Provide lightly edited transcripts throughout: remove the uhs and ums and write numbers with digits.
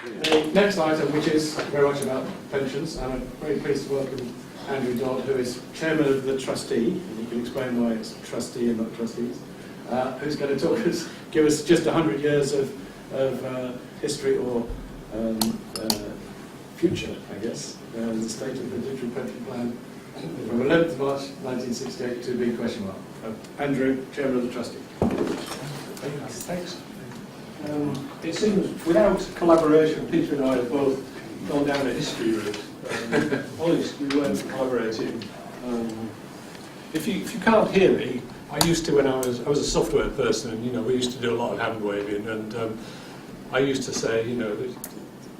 The next item, which is very much about pensions, and I'm very pleased to welcome Andrew Dodd, who is chairman of the trustee, and you can explain why it's trustee and not trustees, who's going to give us just 100 years of history or future, I guess, the state of the Digital Pension Plan from 11th of March 1968 to big question mark. Andrew, chairman of the trustee. Thanks. It seems without collaboration, Peter and I have both gone down a history route. Honest, we weren't collaborating. If you can't hear me, I used to when I was a software person, and we used to do a lot of hand waving, and I used to say,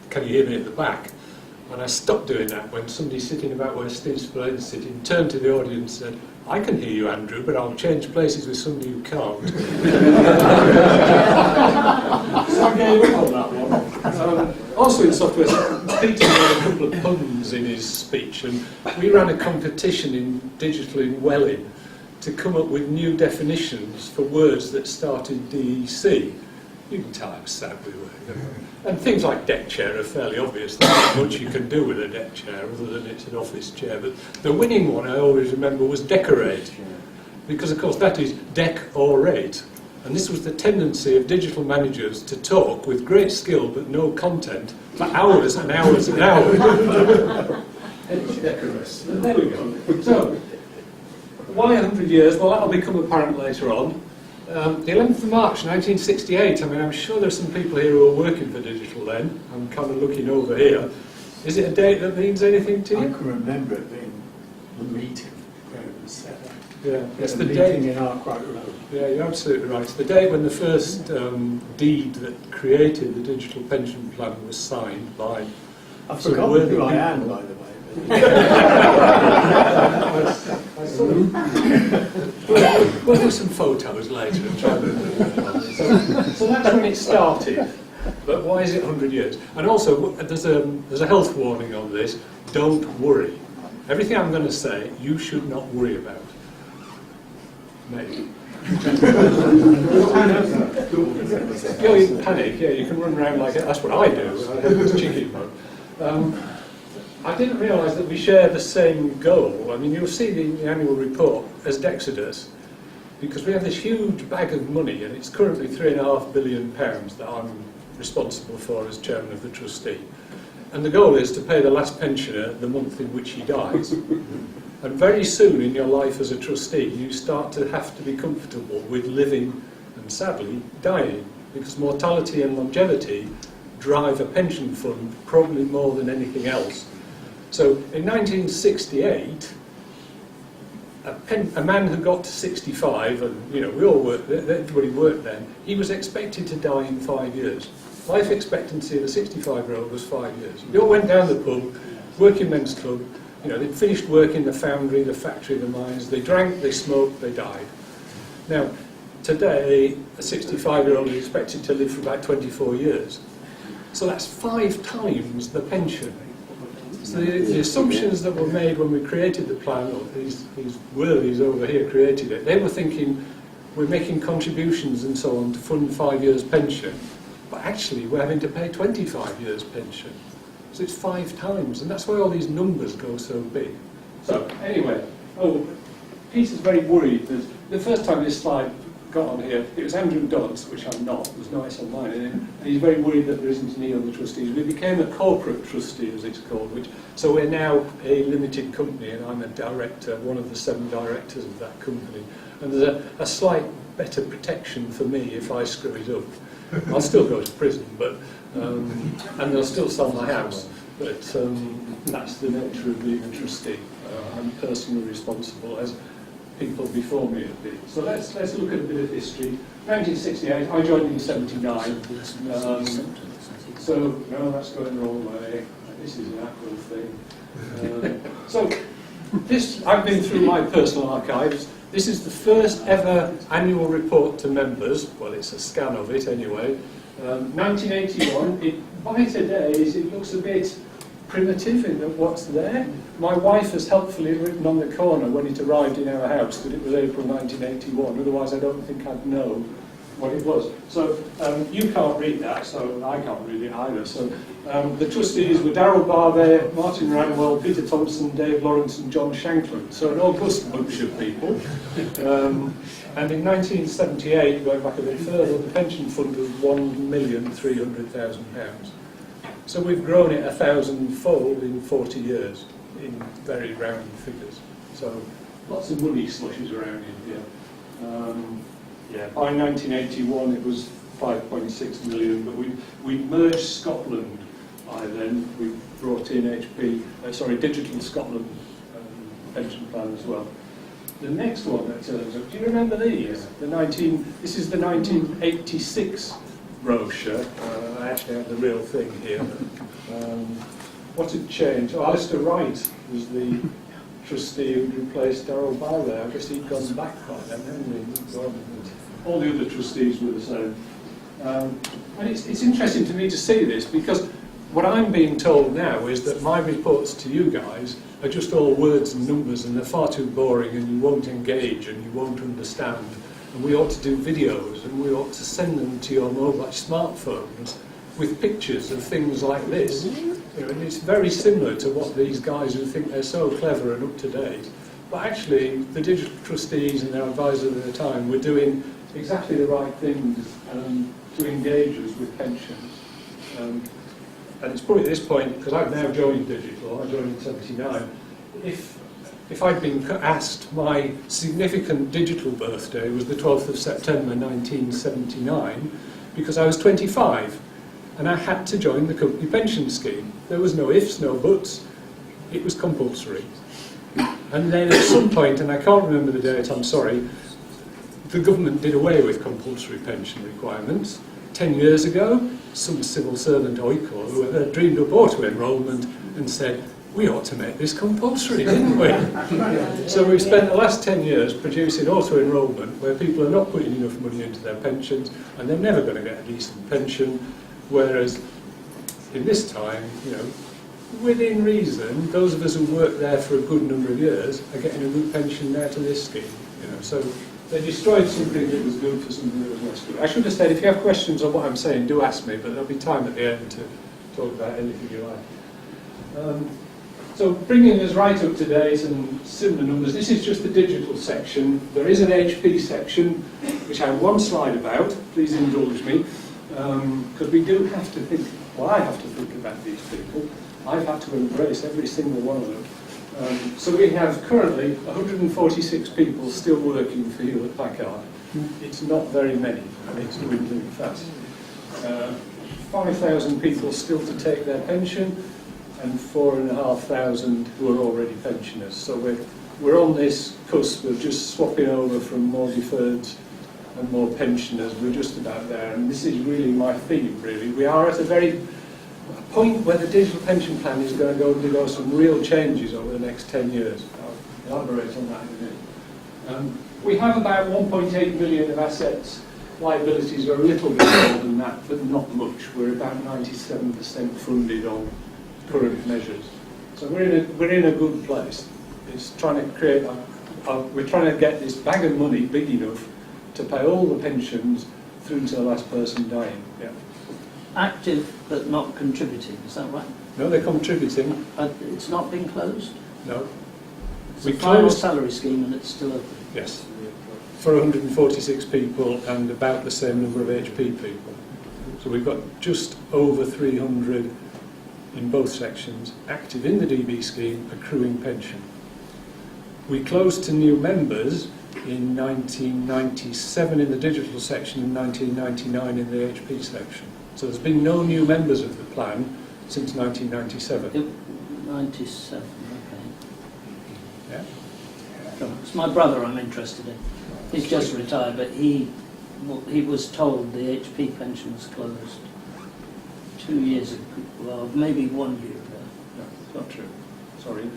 can you hear me at the back? And I stopped doing that when somebody sitting about where Steve Spillane's sitting turned to the audience and said, I can hear you, Andrew, but I'll change places with somebody who can't. So I gave up on that one. Also in software, Peter made a couple of puns in his speech, and we ran a competition in digital in Welling to come up with new definitions for words that started DEC. You can tell how sad we were. And things like deck chair are fairly obvious. There's not much you can do with a deck chair other than it's an office chair. But the winning one I always remember was decorate. Because of course that is deck or rate. And this was the tendency of digital managers to talk with great skill but no content for hours and hours and hours. It's decorous. There we go. So, why 100 years? Well, that'll become apparent later on. The 11th of March 1968, I'm sure there's some people here who were working for Digital then. I'm kind of looking over here. Is it a date that means anything to you? I can remember it being the meeting where it was set up. Yeah, it's the meeting date in Arkwright Road. Yeah, you're absolutely right. It's the day when the first deed that created the Digital Pension Plan was signed by... I've forgotten who I am, by the way. We'll do some photos later and try and so that's when it started. But why is it 100 years? And also, there's a health warning on this. Don't worry. Everything I'm going to say, you should not worry about. Maybe. You can panic, yeah, you can run around like it. That's what I do. I have chicken mode. I didn't realise that we share the same goal. You'll see the annual report as Dexodus, because we have this huge bag of money, and it's currently £3.5 billion that I'm responsible for as chairman of the trustee. And the goal is to pay the last pensioner the month in which he dies. And very soon in your life as a trustee, you start to have to be comfortable with living and, sadly, dying, because mortality and longevity drive a pension fund probably more than anything else. So in 1968, a man who got to 65, and we all worked, everybody worked then, he was expected to die in 5 years. Life expectancy of a 65-year-old was 5 years. They all went down the pub, working men's club, they'd finished work in the foundry, the factory, the mines, they drank, they smoked, they died. Now, today, a 65-year-old is expected to live for about 24 years. So that's 5 times the pension. So the assumptions that were made when we created the plan, or these worthies over here created it, they were thinking we're making contributions and so on to fund 5 years pension, but actually we're having to pay 25 years pension. So it's 5 times, and that's why all these numbers go so big. So anyway, Peter's very worried that the first time this slide got on here, it was Andrew Dodd's, which I'm not, it was nice on mine, and he's very worried that there isn't any other trustees. We became a corporate trustee, as it's called, so we're now a limited company, and I'm a director, one of the 7 directors of that company. And there's a slight better protection for me if I screw it up. I'll still go to prison, but and they'll still sell my house. But that's the nature of being a trustee. I'm personally responsible, as people before me have been. So let's look at a bit of history. 1968, I joined in 79. So, no, that's going the wrong way. This is an Apple thing. So, I've been through my personal archives. This is the first ever annual report to members. Well, it's a scan of it anyway. 1981. By today's, it looks a bit primitive in what's there. My wife has helpfully written on the corner when it arrived in our house that it was April 1981, otherwise I don't think I'd know what it was. So you can't read that, so I can't read it either. So the trustees were Darrell Barber, Martin Ranwell, Peter Thompson, Dave Lawrence and John Shanklin. So an august bunch of people. And in 1978, going back a bit further, the pension fund was £1,300,000. So we've grown it 1,000-fold in 40 years, in very round figures. So lots of money slushes around in here. Yeah, by 1981 it was 5.6 million, but we merged Scotland by then. We brought in Digital Scotland pension plan as well. The next one that turns up, do you remember these? This is the 1986 brochure. I actually have the real thing here. What had changed? Oh, Alistair Wright was the trustee who replaced Darrell Barber. I guess he'd gone back by then, hadn't he? All the other trustees were the same. And it's interesting to me to see this, because what I'm being told now is that my reports to you guys are just all words and numbers, and they're far too boring, and you won't engage and you won't understand. And we ought to do videos, and we ought to send them to your mobile smartphones with pictures of things like this. You know, and it's very similar to what these guys who think they're so clever and up to date. But actually, the digital trustees and their advisors at the time were doing exactly the right things to engage us with pensions. And it's probably at this point, because I've now joined Digital, I joined in '79, if I'd been asked, my significant digital birthday was the 12th of September 1979, because I was 25, and I had to join the company pension scheme. There was no ifs, no buts, it was compulsory. And then at some point, and I can't remember the date, I'm sorry, the government did away with compulsory pension requirements. 10 years ago, some civil servant oikor who had dreamed up auto-enrolment and said, we ought to make this compulsory, didn't we? So we've spent the last 10 years producing auto-enrolment where people are not putting enough money into their pensions and they're never going to get a decent pension, whereas in this time, you know, within reason, those of us who worked there for a good number of years are getting a good pension now to this scheme. You know, so they destroyed something that was good for something that was less good. I should have said, if you have questions on what I'm saying, do ask me, but there'll be time at the end to talk about anything you like. So bringing us right up to date and similar numbers, this is just the digital section. There is an HP section, which I have one slide about, please indulge me, because we do have to think, well, I have to think about these people. I've had to embrace every single one of them. So we have currently 146 people still working for Hewlett Packard. It's not very many, and it's dwindling fast. 5,000 people still to take their pension, and 4,500 who are already pensioners. So we're on this cusp of just swapping over from more deferreds and more pensioners. We're just about there, and this is really my theme, really. We are at a point where the digital pension plan is going to go undergo some real changes over the next 10 years. I'll elaborate on that in a minute. We have about 1.8 million of assets. Liabilities are a little bit more than that, but not much. We're about 97% funded on current measures. So we're in a good place. It's trying to create we're trying to get this bag of money big enough to pay all the pensions through to the last person dying. Yeah. Active but not contributing, is that right? No, they're contributing. It's not been closed? No. It's a final salary scheme and it's still open? Yes. For 146 people and about the same number of HP people. So we've got just over 300 in both sections active in the DB scheme accruing pension. We closed to new members in 1997 in the digital section and 1999 in the HP section. So there's been no new members of the plan since 1997. 97, okay. Yeah. It's my brother I'm interested in. He's just retired, but he was told the HP pension was closed 2 years ago, well, maybe 1 year ago. No, not true. Sorry.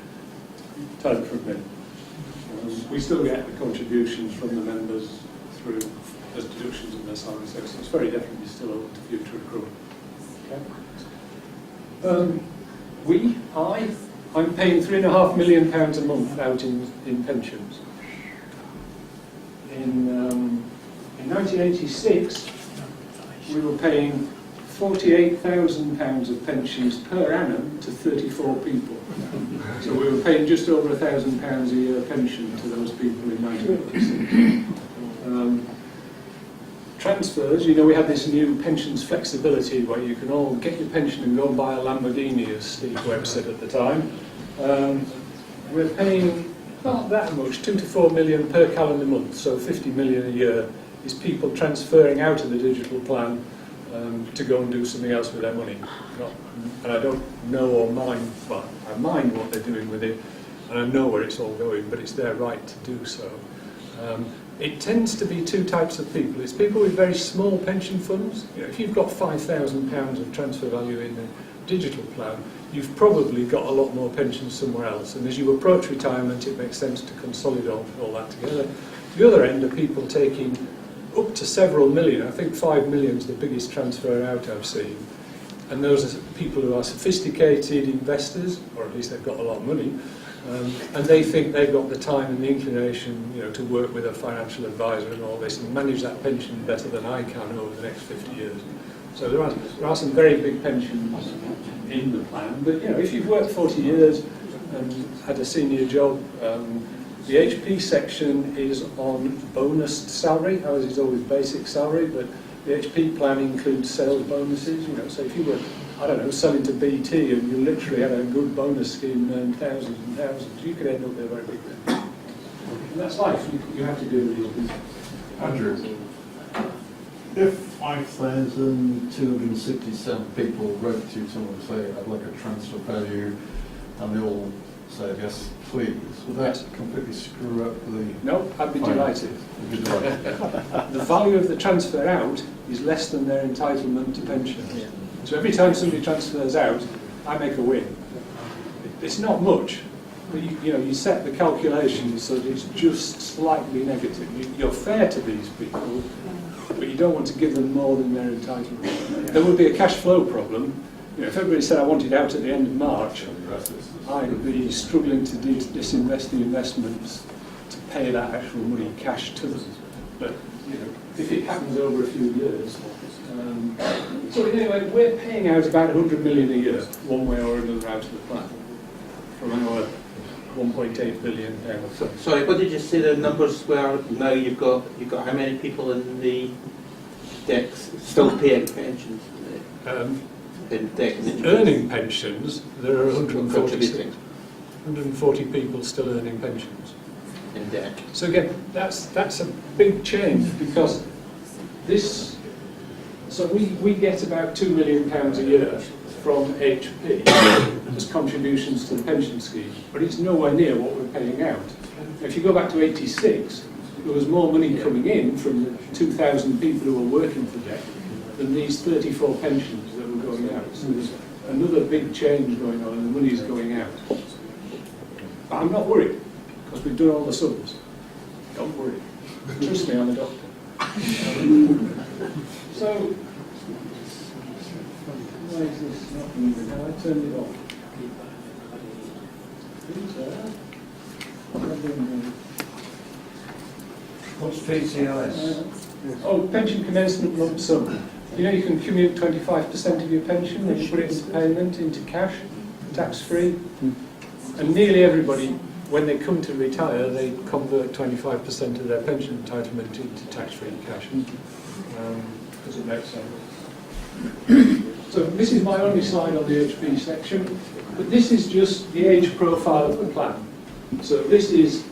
Time for a minute. We still get the contributions from the members through as deductions in their salary, so it's very definitely still open to future accrual. Okay. I'm paying £3.5 million a month out in pensions. In 1986, we were paying £48,000 of pensions per annum to 34 people. So we were paying just over £1,000 a year pension to those people in 1986. Transfers, you know, we had this new pensions flexibility where you can all get your pension and go and buy a Lamborghini, as Steve Webb said at the time. We're paying not that much, 2 to 4 million per calendar month, so 50 million a year is people transferring out of the digital plan to go and do something else with their money. And I don't know or mind, well, I mind what they're doing with it, and I know where it's all going, but it's their right to do so. It tends to be two types of people. It's people with very small pension funds. You know, if you've got £5,000 of transfer value in the digital plan, you've probably got a lot more pensions somewhere else. And as you approach retirement, it makes sense to consolidate all that together. The other end are people taking up to several million. I think 5 million is the biggest transfer out I've seen. And those are people who are sophisticated investors, or at least they've got a lot of money, and they think they've got the time and the inclination, you know, to work with a financial advisor and all this and manage that pension better than I can over the next 50 years. So there are some very big pensions in the plan, but you know, if you've worked 40 years and had a senior job, the HP section is on bonus salary. Ours is always basic salary, but the HP plan includes sales bonuses. You know, so if you were, I don't know, selling to BT and you literally had a good bonus scheme and earned thousands and thousands, you could end up there very big. And that's life. You have to do with these people. Andrew, if 5,267 people wrote to someone and say, I'd like a transfer value, and they all said, yes, please, would that completely screw up the... No, I'd be delighted. You'd be delighted. The value of the transfer out is less than their entitlement to pension. So every time somebody transfers out, I make a win. It's not much, but you set the calculation so that it's just slightly negative. You're fair to these people, but you don't want to give them more than their entitlement. There would be a cash flow problem. You know, if everybody said I wanted out at the end of March, I'd be struggling to disinvest the investments to pay that actual money cash to them. But you know, if it happens over a few years. So anyway, we're paying out about 100 million a year, one way or another, out of the plan, from our 1.8 billion pounds. Sorry, what did you say the numbers were? Now you've got how many people in the Dex still paying pensions? In Dex Earning pensions, there are 140 contributing people still earning pensions. in Dex. So again, that's a big change because this. So we get about £2 million a year from HP as contributions to the pension scheme, but it's nowhere near what we're paying out. If you go back to '86, there was more money coming in from the 2,000 people who were working for DEC than these 34 pensions that were going out. So there's another big change going on, and the money's going out. But I'm not worried because we've done all the sums. Don't worry. Trust me, I'm a doctor. So, why is this not moving? Now I turned it off. What's PCIS? Oh, pension commencement lump sum. You know, you can commute 25% of your pension and you put it into payment, into cash, tax-free. And nearly everybody, when they come to retire, they convert 25% of their pension entitlement into tax-free cash. Does it make sense? So this is my only slide on the HP section, but this is just the age profile of the plan. So this is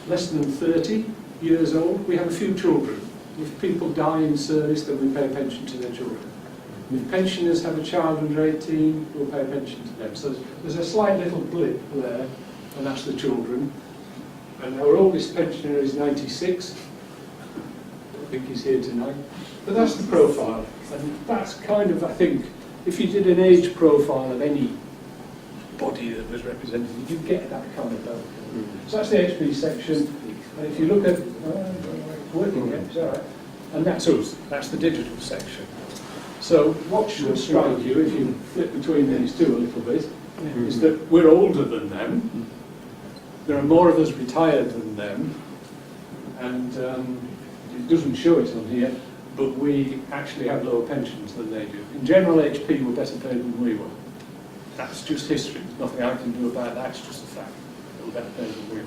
less than 30 years old. We have a few children. If people die in service, then we pay a pension to their children. If pensioners have a child under 18, we'll pay a pension to them. So there's a slight little blip there, and that's the children. And our oldest pensioner is 96. I think he's here tonight. But that's the profile. And that's kind of, I think, if you did an age profile of any body that was represented, you'd get that kind of level. So that's the HP section. And if you look at, working here, it's all right. And that's us. That's the digital section. So what should strike you, if you flip between these two a little bit, is that we're older than them. There are more of us retired than them. And it doesn't show it on here, but we actually have lower pensions than they do. In general, HP were better paid than we were. That's just history. There's nothing I can do about that. It's just a fact. They were better paid than we were.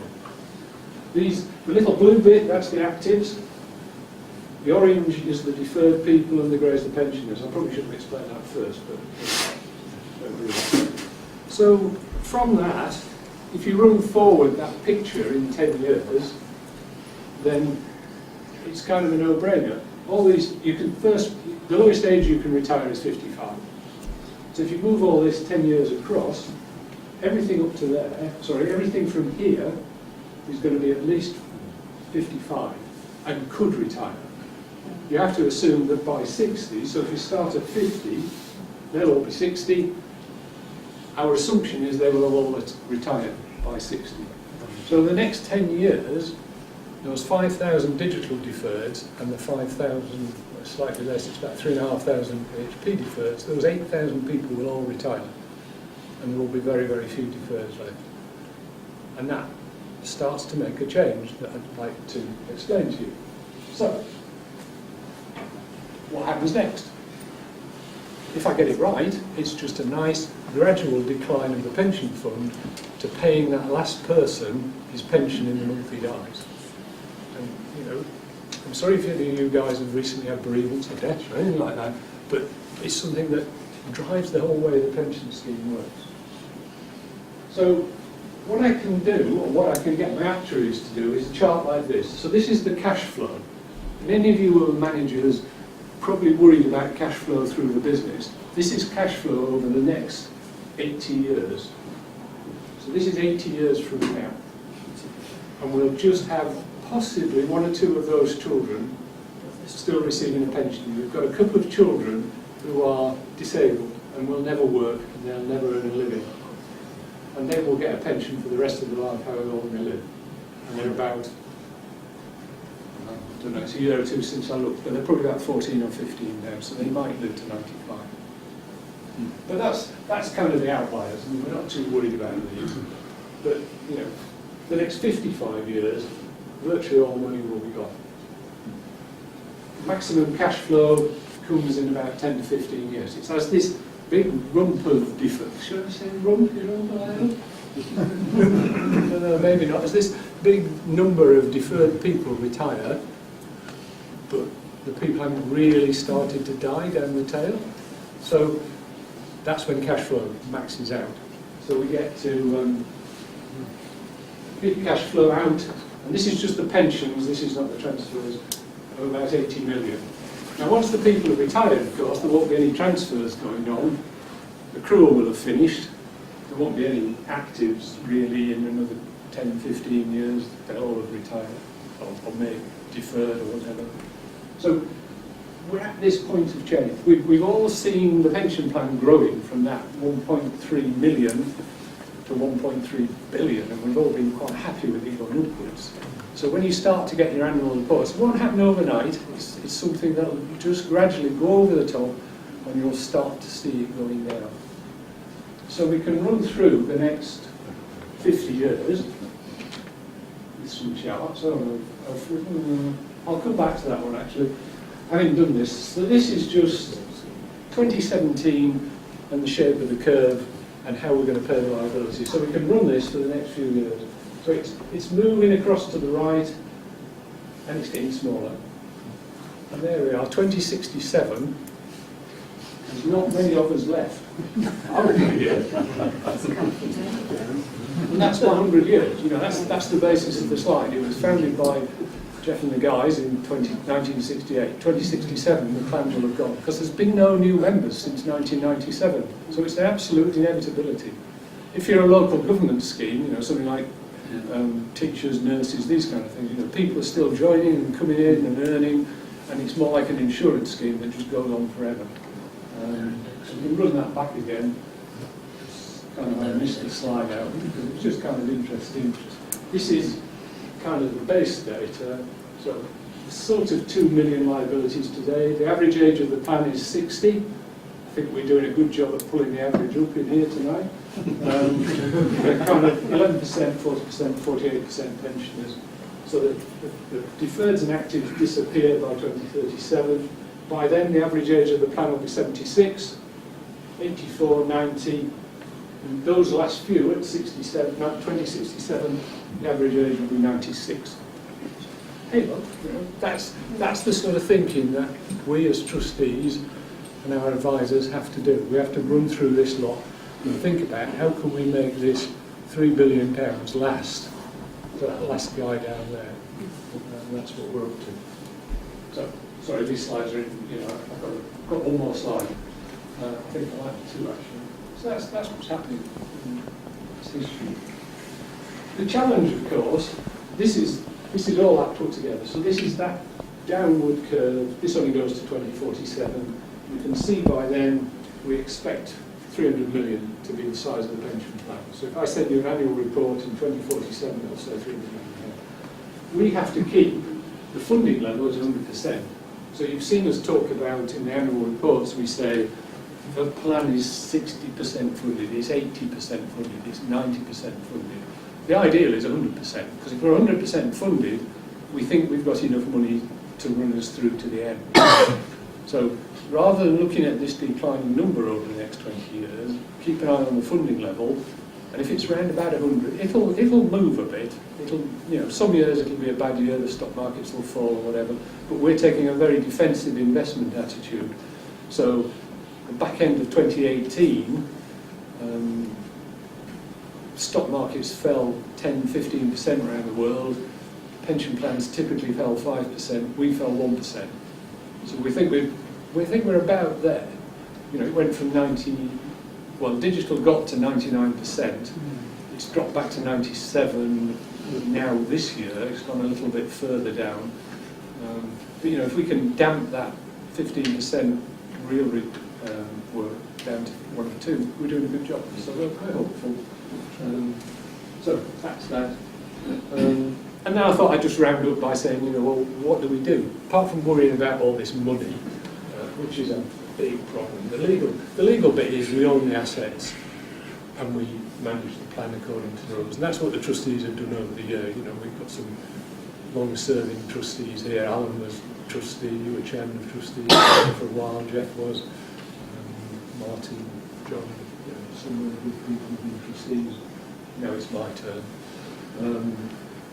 The little blue bit, that's the actives. The orange is the deferred people, and the grey is the pensioners. I probably should have explained that first, but don't do that. So from that, if you run forward that picture in 10 years, then it's kind of a no-brainer. All these, you can first, the lowest age you can retire is 55. So if you move all this 10 years across, everything up to there, everything from here is going to be at least 55 and could retire. You have to assume that by 60, so if you start at 50, they'll all be 60. Our assumption is they will all retire by 60. So the next 10 years, those 5,000 digital deferreds and the 5,000, slightly less, it's about 3,500 HP deferreds, those 8,000 people will all retire. And there will be very, very few deferreds left. And that starts to make a change that I'd like to explain to you. So, what happens next? If I get it right, it's just a nice gradual decline of the pension fund to paying that last person his pension in the month he dies. And, you know, I'm sorry if any of you guys have recently had bereavements or deaths or anything like that, but it's something that drives the whole way the pension scheme works. So what I can do, or what I can get my actuaries to do, is a chart like this. So this is the cash flow. And any of you who are managers probably worried about cash flow through the business. This is cash flow over the next 80 years. So this is 80 years from now. And we'll just have possibly one or two of those children still receiving a pension. We've got a couple of children who are disabled and will never work and they'll never earn a living. And they will get a pension for the rest of their life, however long they live. And they're about, I don't know, it's a year or two since I looked, but they're probably about 14 or 15 now, so they might live to 95. But that's kind of the outliers, and we're not too worried about these. But, you know, the next 55 years, virtually all money will be gone. Maximum cash flow comes in about 10 to 15 years. It has this big rump of deferred. Should I say rump? You know what I mean? No, maybe not. There's this big number of deferred people retire, but the people haven't really started to die down the tail. So that's when cash flow maxes out. So we get to big cash flow out, and this is just the pensions, this is not the transfers, of about 80 million. Now once the people have retired, of course, there won't be any transfers going on. The accrual will have finished. There won't be any actives really in another 10, 15 years. They'll all have retired or maybe deferred or whatever. So we're at this point of change. We've all seen the pension plan growing from that 1.3 million to 1.3 billion, and we've all been quite happy with it going upwards. So when you start to get your annual reports, it won't happen overnight. It's something that will just gradually go over the top, and you'll start to see it going down. So we can run through the next 50 years with some charts. I'll come back to that one actually, having done this. So this is just 2017 and the shape of the curve and how we're going to pay the liability. So we can run this for the next few years. So it's moving across to the right and it's getting smaller. And there we are, 2067. There's not many of us left. I would be here. And that's 100 years. You know, that's the basis of the slide. It was founded by Jeff and the guys in 1968. 2067, the plans will have gone. Because there's been no new members since 1997. So it's an absolute inevitability. If you're a local government scheme, you know, something like teachers, nurses, these kind of things, you know, people are still joining and coming in and earning, and it's more like an insurance scheme that just goes on forever. So we can run that back again. Kind of, I missed the slide out because it's just kind of interesting. This is kind of the base data. So sort of 2 million liabilities today. The average age of the plan is 60. I think we're doing a good job of pulling the average up in here tonight. We're kind of 11%, 40%, 48% pensioners. So the deferreds and actives disappear by 2037. By then, the average age of the plan will be 76, 84, 90. And those last few at 67, 2067, the average age will be 96. Hey, look, that's the sort of thinking that we as trustees and our advisors have to do. We have to run through this lot and think about how can we make this £3 billion last for that last guy down there. And that's what we're up to. So, sorry, these slides are in, I've got one more slide. I think I like two actually. So that's what's happening in this history. The challenge, of course, this is all that put together. So this is that downward curve. This only goes to 2047. You can see by then we expect 300 million to be the size of the pension plan. So if I send you an annual report in 2047, it'll say 300 million. We have to keep the funding level at 100%. So you've seen us talk about in the annual reports, we say the plan is 60% funded, it's 80% funded, it's 90% funded. The ideal is 100%, because if we're 100% funded, we think we've got enough money to run us through to the end. So rather than looking at this declining number over the next 20 years, keep an eye on the funding level, and if it's around about 100, it'll move a bit. Some years it'll be a bad year, the stock markets will fall or whatever, but we're taking a very defensive investment attitude. So the back end of 2018, stock markets fell 10-15% around the world. Pension plans typically fell 5%. We fell 1%. So we think we're about there. It went from 90. Well, digital got to 99%. It's dropped back to 97. Now this year, it's gone a little bit further down. But if we can damp that 15% real work down to 1 or 2, we're doing a good job. So we're quite hopeful. So that's that. And now I thought I'd just round up by saying, well, what do we do? Apart from worrying about all this money, which is a big problem, the legal bit is we own the assets and we manage the plan according to the rules. And that's what the trustees have done over the year. We've got some long-serving trustees here. Alan was trustee, you were chairman of trustees for a while, Jeff was, Martin, John, some really good people have been trustees. Now it's my turn.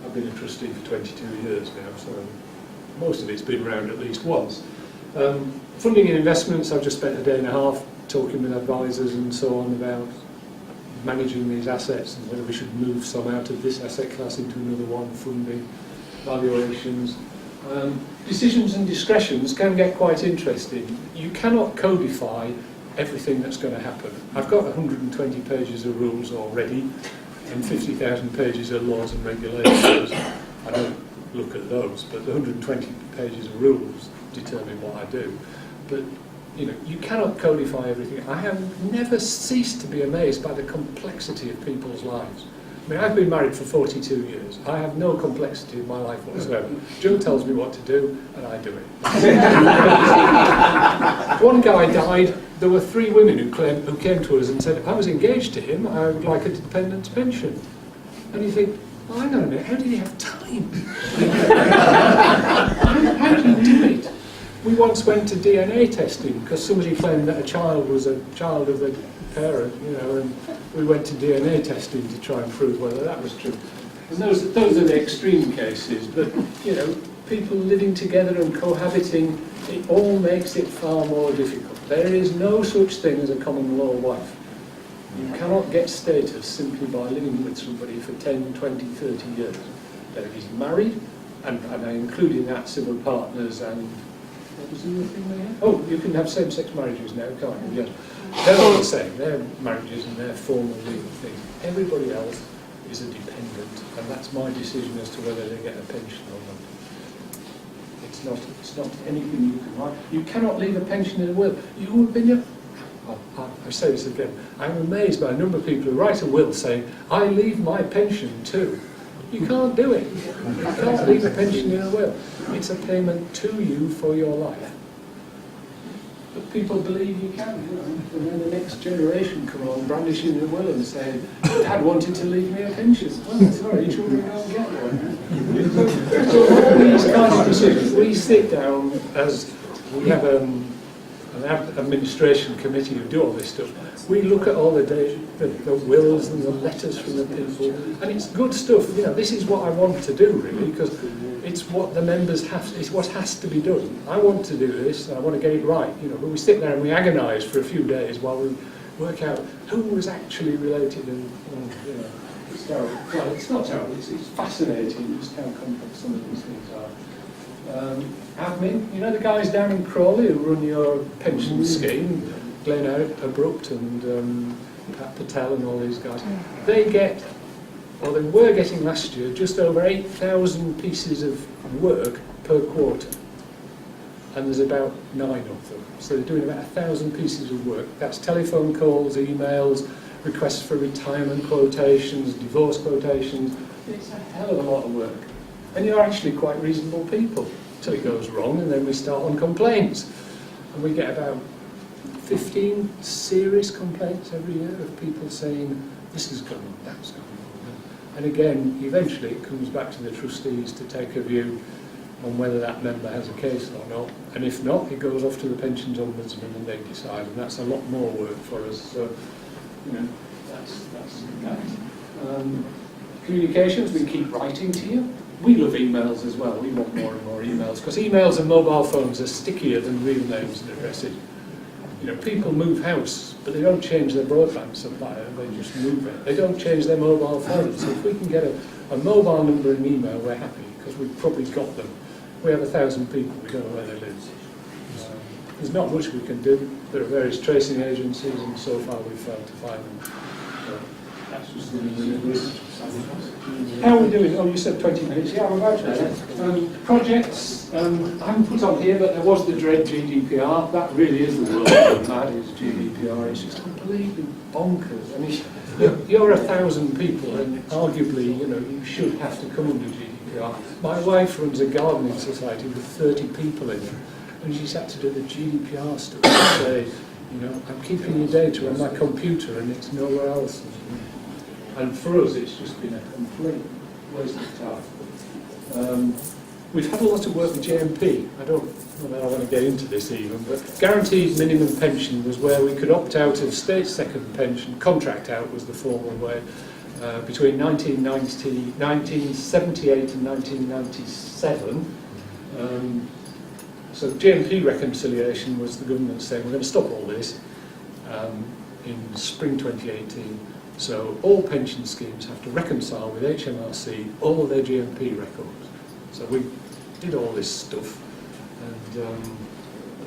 I've been a trustee for 22 years now, so most of it's been around at least once. Funding and investments, I've just spent a day and a half talking with advisors and so on about managing these assets and whether we should move some out of this asset class into another one, funding, valuations. Decisions and discretions can get quite interesting. You cannot codify everything that's going to happen. I've got 120 pages of rules already and 50,000 pages of laws and regulations. I don't look at those, but the 120 pages of rules determine what I do. But you cannot codify everything. I have never ceased to be amazed by the complexity of people's lives. I mean, I've been married for 42 years. I have no complexity in my life whatsoever. Joe tells me what to do, and I do it. One guy died. There were 3 women who came to us and said, I was engaged to him, I would like a dependent's pension. And you think, well, hang on a minute, how did he have time? how did he do it? We once went to DNA testing because somebody claimed that a child was a child of the parent, and we went to DNA testing to try and prove whether that was true. And those are the extreme cases, but people living together and cohabiting, it all makes it far more difficult. There is no such thing as a common law wife. You cannot get status simply by living with somebody for 10, 20, 30 years. There is married, and I include in that civil partners and what was the other thing they had? Oh, you can have same-sex marriages now, can't you? Yes. They're all the same. They're marriages and they're formal legal things. Everybody else is a dependent, and that's my decision as to whether they get a pension or not. It's not anything you can write. You cannot leave a pension in a will. You would have been I say this again. I'm amazed by a number of people who write a will saying, I leave my pension too. You can't do it. You can't leave a pension in a will. It's a payment to you for your life. But people believe you can, you know. And then the next generation come on brandishing their will and saying, Dad wanted to leave me a pension. Well, sorry, children don't get one. So all these kinds of decisions, we sit down as we have an administration committee who do all this stuff. We look at all the wills and the letters from the people, and it's good stuff. You know, this is what I want to do really, because it's what the members have. It's what has to be done. I want to do this, and I want to get it right. You know, but we sit there and we agonise for a few days while we work out who was actually related, and you know, it's terrible. Well, it's not terrible. It's fascinating just how complex some of these things are. Admin, you know the guys down in Crawley who run your pension scheme, Glenn Abrupt and Pat Patel and all these guys, they get, or they were getting last year, just over 8,000 pieces of work per quarter. And there's about 9 of them. So they're doing about 1,000 pieces of work. That's telephone calls, emails, requests for retirement quotations, divorce quotations. It's a hell of a lot of work. And you're actually quite reasonable people till it goes wrong, and then we start on complaints. And we get about 15 serious complaints every year of people saying, this is going on, that's going on. And again, eventually it comes back to the trustees to take a view on whether that member has a case or not. And if not, it goes off to the pensions ombudsman and they decide. And that's a lot more work for us. So, you know, that's that. Communications, we keep writing to you. We love emails as well. We want more and more emails, because emails and mobile phones are stickier than real names and addresses. You know, people move house, but they don't change their broadband supplier, they just move it. They don't change their mobile phone. So if we can get a mobile number and email, we're happy, because we've probably got them. We have 1,000 people, we don't know where they live. There's not much we can do. There are various tracing agencies, and so far we've failed to find them. So that's just the How are we doing? Oh, you said 20 minutes. Yeah, I'm about to. Projects, I haven't put on here, but there was the dread GDPR. That really is the world of mad, is GDPR. It's just completely bonkers. I mean, you're 1,000 people, and arguably, you know, you should have to come under GDPR. My wife runs a gardening society with 30 people in it, and she's had to do the GDPR stuff and say, you know, I'm keeping your data on my computer and it's nowhere else. And for us, it's just been a complete waste of time. We've had a lot of work with JMP. I don't know I want to get into this even, but guaranteed minimum pension was where we could opt out of state second pension, contract out was the formal way, between 1978 and 1997. So JMP reconciliation was the government saying, we're going to stop all this in spring 2018. So all pension schemes have to reconcile with HMRC all of their GMP records. So we did all this stuff, and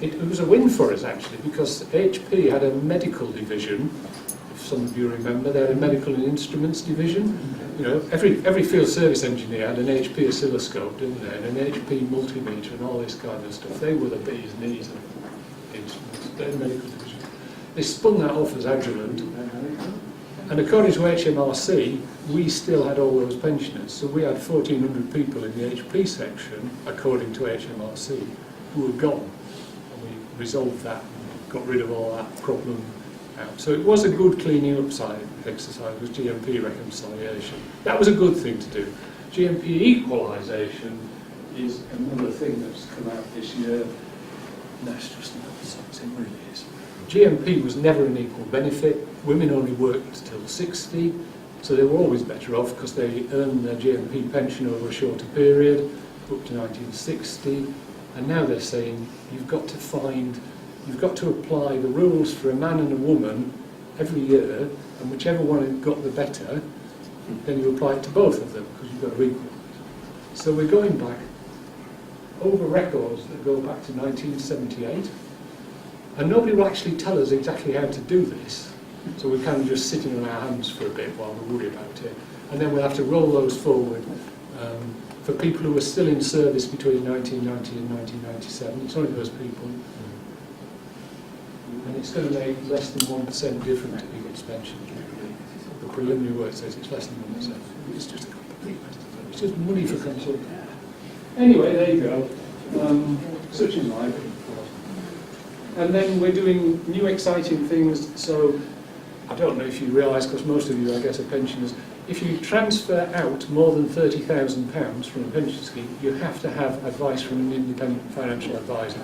it was a win for us actually, because HP had a medical division. If some of you remember, they had a medical and instruments division. You know, every field service engineer had an HP oscilloscope, didn't they, and an HP multimeter and all this kind of stuff. They were the bee's knees of instruments. Their medical division. They spun that off as Agilent. And according to HMRC, we still had all those pensioners. So we had 1,400 people in the HP section, according to HMRC, who were gone. And we resolved that and got rid of all that problem out. So it was a good cleaning up exercise, was GMP reconciliation. That was a good thing to do. GMP equalisation is another thing that's come out this year. And that's just nonsense, it really is. GMP was never an equal benefit. Women only worked till 60, so they were always better off because they earned their GMP pension over a shorter period, up to 1960. And now they're saying you've got to apply the rules for a man and a woman every year, and whichever one got the better, then you apply it to both of them because you've got to equal. So we're going back over records that go back to 1978. And nobody will actually tell us exactly how to do this. So we're kind of just sitting on our hands for a bit while we worry about it. And then we'll have to roll those forward for people who were still in service between 1990 and 1997. It's only those people. And it's going to make less than 1% difference to people's pensions. The preliminary work says it's less than 1%. It's just a complete waste of time. It's just money for consultants. Anyway, there you go. Such is life. And then we're doing new exciting things. So I don't know if you realise, because most of you, I guess, are pensioners, if you transfer out more than £30,000 from a pension scheme, you have to have advice from an independent financial advisor.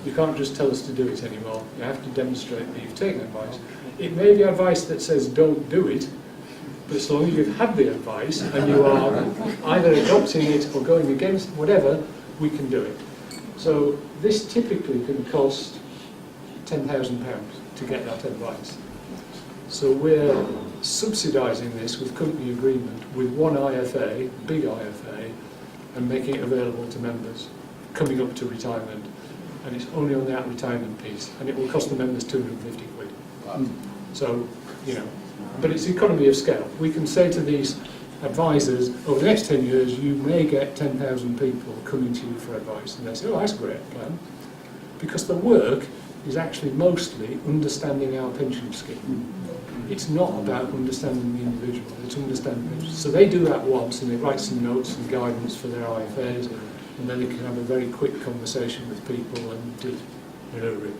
You can't just tell us to do it anymore. You have to demonstrate that you've taken advice. It may be advice that says don't do it, but as long as you've had the advice and you are either adopting it or going against whatever, we can do it. So this typically can cost £10,000 to get that advice. So we're subsidising this with company agreement with one IFA, big IFA, and making it available to members coming up to retirement. And it's only on that retirement piece, and it will cost the members 250 quid. So, you know, but it's economy of scale. We can say to these advisors, over the next 10 years, you may get 10,000 people coming to you for advice. And they say, oh, that's a great plan. Because the work is actually mostly understanding our pension scheme. It's not about understanding the individual, it's understanding the pension. So they do that once, and they write some notes and guidance for their IFAs, and then they can have a very quick conversation with people and deliver it.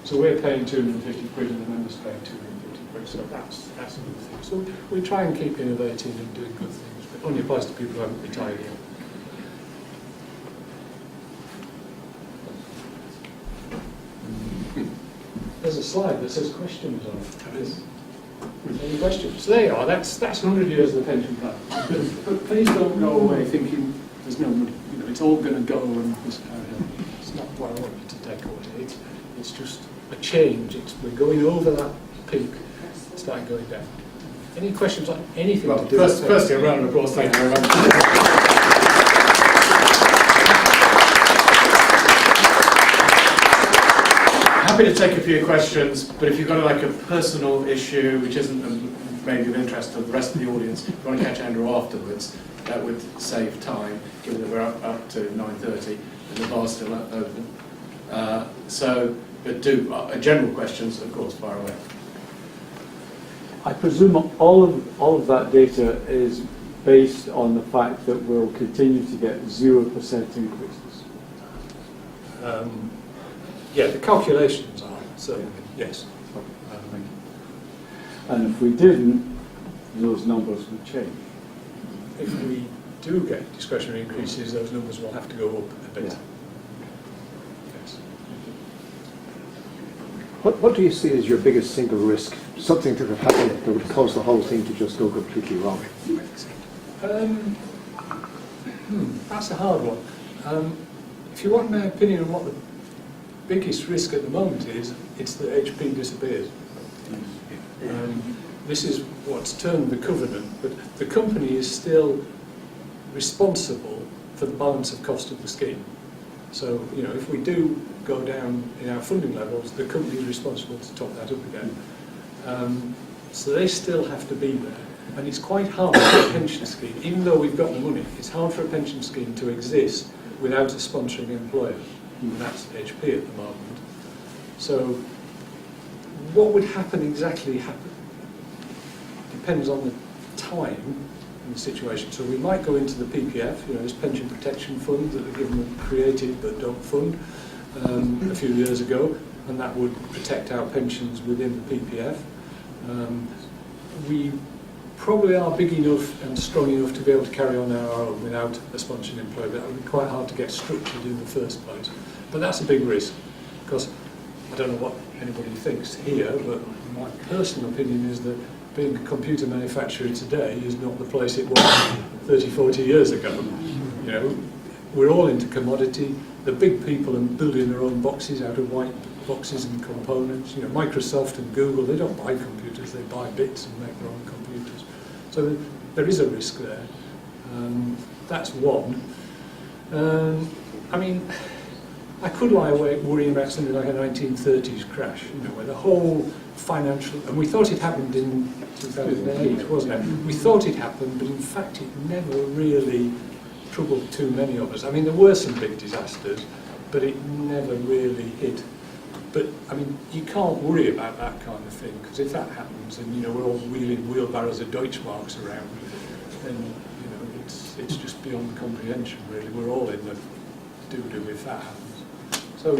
So we're paying 250 quid and the members paying 250 quid, so that's a good thing. So we try and keep innovating and doing good things, but it only applies to people who haven't retired yet. There's a slide that says questions on it. Any questions? So there you are, that's 100 years of the pension plan. But please don't go away thinking there's no money. You know, it's all going to go and this kind of, it's not what I want you to take away. It's just a change. We're going over that peak, starting going down. Any questions on anything to do with Firstly, a round of applause. Thank you very much. Happy to take a few questions, but if you've got like a personal issue which isn't maybe of interest to the rest of the audience, if you want to catch Andrew afterwards, that would save time, given that we're up to 9:30 and the bar's still open. But general questions, of course, fire away. I presume all of that data is based on the fact that we'll continue to get 0% increases. Yeah, the calculations are, certainly, yes. Thank you. And if we didn't, those numbers would change. If we do get discretionary increases, those numbers will have to go up a bit. Yeah. Yes. What do you see as your biggest single risk? Something that could happen that would cause the whole thing to just go completely wrong? That's a hard one. If you want my opinion on what the biggest risk at the moment is, it's that HP disappears. This is what's turned the covenant, but the company is still responsible for the balance of cost of the scheme. So, you know, if we do go down in our funding levels, the company is responsible to top that up again. So they still have to be there. And it's quite hard for a pension scheme, even though we've got the money, it's hard for a pension scheme to exist without a sponsoring employer. And that's HP at the moment. So what would exactly happen depends on the time and the situation. So we might go into the PPF, you know, this pension protection fund that the government created but don't fund a few years ago, and that would protect our pensions within the PPF. We probably are big enough and strong enough to be able to carry on our own without a sponsoring employer. That would be quite hard to get structured in the first place. But that's a big risk, because I don't know what anybody thinks here, but my personal opinion is that being a computer manufacturer today is not the place it was 30, 40 years ago. You know, we're all into commodity. The big people are building their own boxes out of white boxes and components. You know, Microsoft and Google, they don't buy computers, they buy bits and make their own computers. So there is a risk there. That's one. I mean, I could lie awake worrying about something like a 1930s crash, you know, where the whole financial, and we thought it happened in 2008, wasn't it? We thought it happened, but in fact it never really troubled too many of us. I mean, there were some big disasters, but it never really hit. But, I mean, you can't worry about that kind of thing, because if that happens, and, you know, we're all wheeling wheelbarrows of Deutschmarks around, then, you know, it's just beyond comprehension, really. We're all in the doo-doo if that happens. So,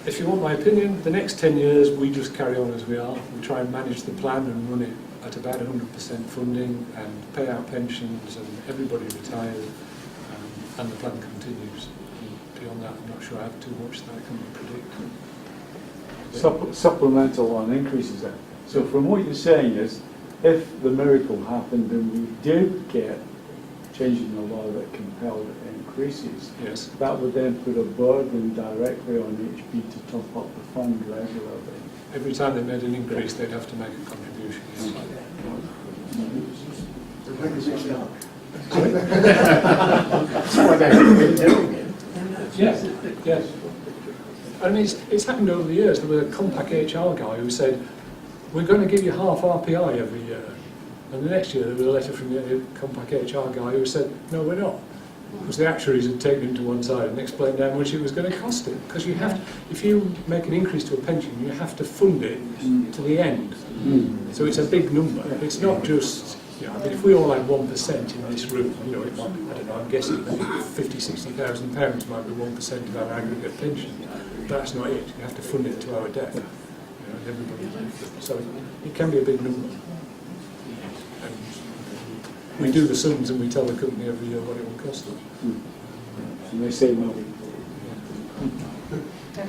if you want my opinion, the next 10 years we just carry on as we are. We try and manage the plan and run it at about 100% funding and pay out pensions and everybody retires and the plan continues. And beyond that, I'm not sure I have too much that I can predict. Supplemental on increases then. So from what you're saying is, if the miracle happened and we did get change in the law that compelled increases, Yes. that would then put a burden directly on HP to top up the fund regularly. Every time they made an increase, they'd have to make a contribution. Yes. That's why they've been doing it. Yes, yes. I mean, it's happened over the years. There was a Compact HR guy who said, we're going to give you half RPI every year. And the next year there was a letter from the Compact HR guy who said, no, we're not. Because the actuaries had taken him to one side and explained how much it was going to cost him. Because you have to, if you make an increase to a pension, you have to fund it to the end. So it's a big number. It's not just, you know, I mean, if we all had 1% in this room, you know, it might be, I don't know, I'm guessing maybe 50, 60,000 pounds might be 1% of our aggregate pension. But that's not it. You have to fund it to our death. You know, and everybody. So it can be a big number. And we do the sums and we tell the company every year what it will cost them. And they say no.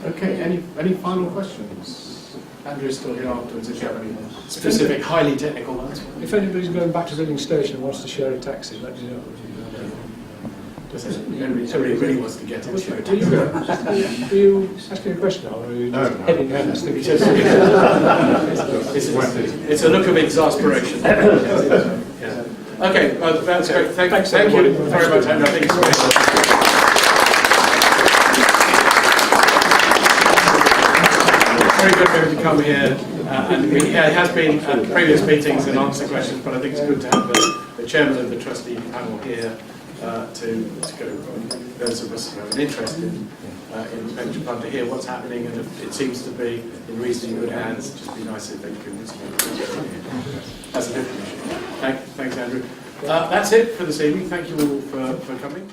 Okay, any final questions? Andrew's still here afterwards if you have any specific, highly technical ones. If anybody's going back to Reading Station and wants to share a taxi, let me know. Everybody really wants to get into it. Are you asking a question now, or are you just heading out? It's a look of exasperation. Yeah. Okay, well, that's great. Thank you very much, Andrew. I think it's great. Very good of him to come here, and he has been at previous meetings and answer questions, but I think it's good to have the chairman of the trustee panel here to go, those of us who have an interest in the pension fund, to hear what's happening, and it seems to be in reasonably good hands. It'd just be nice if they could as an information. Thanks, Andrew. That's it for this evening. Thank you all for coming.